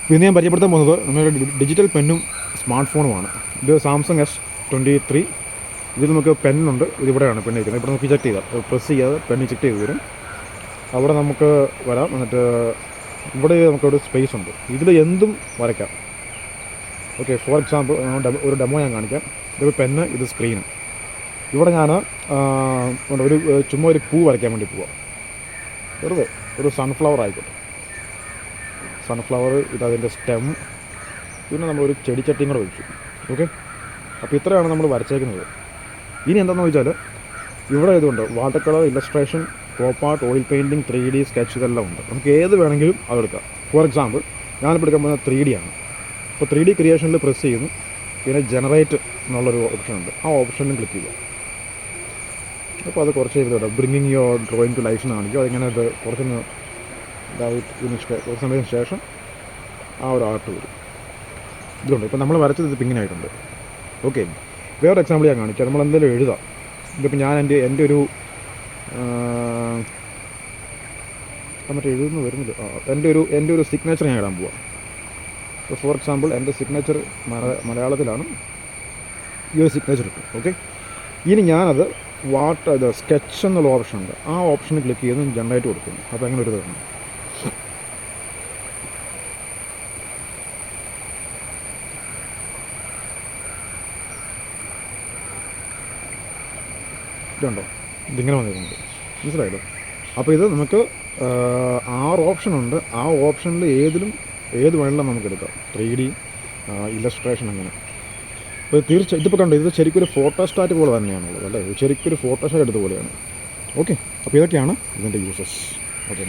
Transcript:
പിന്നെ ഞാൻ പരിചയപ്പെടുത്താൻ പോകുന്നത് നമ്മുടെ ഡിജിറ്റൽ പെന്നും സ്മാർട്ട് ഫോണുമാണ്. ഇത് സാംസങ് S23. ഇതിൽ നമുക്ക് പെന്നുണ്ട്. ഇതിവിടെയാണ് പെൻ ഇരിക്കുന്നത്. ഇവിടെ നമുക്ക് ഇജക്ട് ചെയ്താൽ പ്രസ് ചെയ്യാതെ പെൻ ഇജക്ട് ചെയ്ത് വരും. അവിടെ നമുക്ക് വരാം. എന്നിട്ട് ഇവിടെ നമുക്കൊരു സ്പേസ് ഉണ്ട്. ഇതിൽ എന്തും വരയ്ക്കാം. ഓക്കെ, ഫോർ എക്സാമ്പിൾ ഒരു ഡെമോ ഞാൻ കാണിക്കാം. ഇത് പെന്ന്, ഇത് സ്ക്രീന്. ഇവിടെ ഞാൻ ചുമ്മാ ഒരു പൂ വരയ്ക്കാൻ വേണ്ടി പോവാം. വെറുതെ ഒരു സൺഫ്ലവർ ആയിക്കോട്ടെ. സൺഫ്ലവർ, ഇതതിൻ്റെ സ്റ്റെം, പിന്നെ നമ്മളൊരു ചെടിച്ചട്ടിയും കൂടെ വെച്ചു. ഓക്കെ, അപ്പോൾ ഇത്രയാണ് നമ്മൾ വരച്ചേക്കുന്നത്. ഇനി എന്താണെന്ന് വെച്ചാൽ ഇവിടെ ഇതുണ്ട് water colour, illustration, pop art, oil painting, 3D sketch, ഇതെല്ലാം ഉണ്ട്. നമുക്ക് ഏത് വേണമെങ്കിലും അതെടുക്കാം. ഫോർ എക്സാമ്പിൾ ഞാനിപ്പോൾ എടുക്കാൻ പോകുന്നത് 3D ആണ്. അപ്പോൾ 3D ക്രിയേഷനിൽ പ്രസ് ചെയ്യുന്നു. പിന്നെ ജനറേറ്റ് എന്നുള്ളൊരു ഓപ്ഷൻ ഉണ്ട്. ആ ഓപ്ഷനിലും ക്ലിക്ക് ചെയ്യുക. അപ്പോൾ അത് കുറച്ച് ചെയ്തിട്ടുണ്ട്. Bringing your drawing to life എന്ന് കാണിക്കും. അതിങ്ങനെ അത് കുറച്ചൊന്ന് കുറച്ച് സമയത്തിന് ശേഷം ആ ഒരു ആർട്ട് വരും. ഇതുണ്ട്. ഇപ്പോൾ നമ്മൾ വരച്ചത് ഇത് ഇങ്ങനെ ആയിട്ടുണ്ട്. ഓക്കെ, വേറെ എക്സാമ്പിൾ ഞാൻ കാണിക്കാം. നമ്മൾ എന്തെങ്കിലും എഴുതാം. ഇതിപ്പോൾ ഞാൻ എൻ്റെ ഒരു മറ്റേ എഴുതുന്നു വരുന്നില്ല. എൻ്റെ ഒരു സിഗ്നേച്ചർ ഞാൻ ഇടാൻ പോവാം. ഇപ്പോൾ ഫോർ എക്സാമ്പിൾ എൻ്റെ സിഗ്നേച്ചർ മലയാളത്തിലാണ്. ഈ ഒരു സിഗ്നേച്ചർ ഇട്ടു. ഓക്കെ, ഇനി ഞാനത് സ്കെച്ച് എന്നുള്ള ഓപ്ഷൻ ഉണ്ട്. ആ ഓപ്ഷനിൽ ക്ലിക്ക് ചെയ്ത് ജനറേറ്റ് കൊടുക്കുന്നു. അപ്പോൾ അങ്ങനെ ഒരു ഇതാണ്. ഇതുണ്ടോ, ഇതിങ്ങനെ വന്നിട്ടുണ്ട്. മനസ്സിലായല്ലോ? അപ്പോൾ ഇത് നമുക്ക് 6 ഓപ്ഷനുണ്ട്. ആ ഓപ്ഷനിൽ ഏത് വേണമെങ്കിലും നമുക്ക് എടുക്കാം. 3D, ഇല്ലസ്ട്രേഷൻ, അങ്ങനെ. അപ്പോൾ ഇതിപ്പോൾ കണ്ടോ, ഇത് ശരിക്കും ഒരു ഫോട്ടോസ്റ്റാറ്റ് പോലെ തന്നെയാണുള്ളത് അല്ലേ? ശരിക്കും ഒരു ഫോട്ടോസ്റ്റാറ്റ് എടുത്ത പോലെയാണ്. ഓക്കെ, അപ്പോൾ ഇതൊക്കെയാണ് ഇതിൻ്റെ യൂസസ്. ഓക്കെ.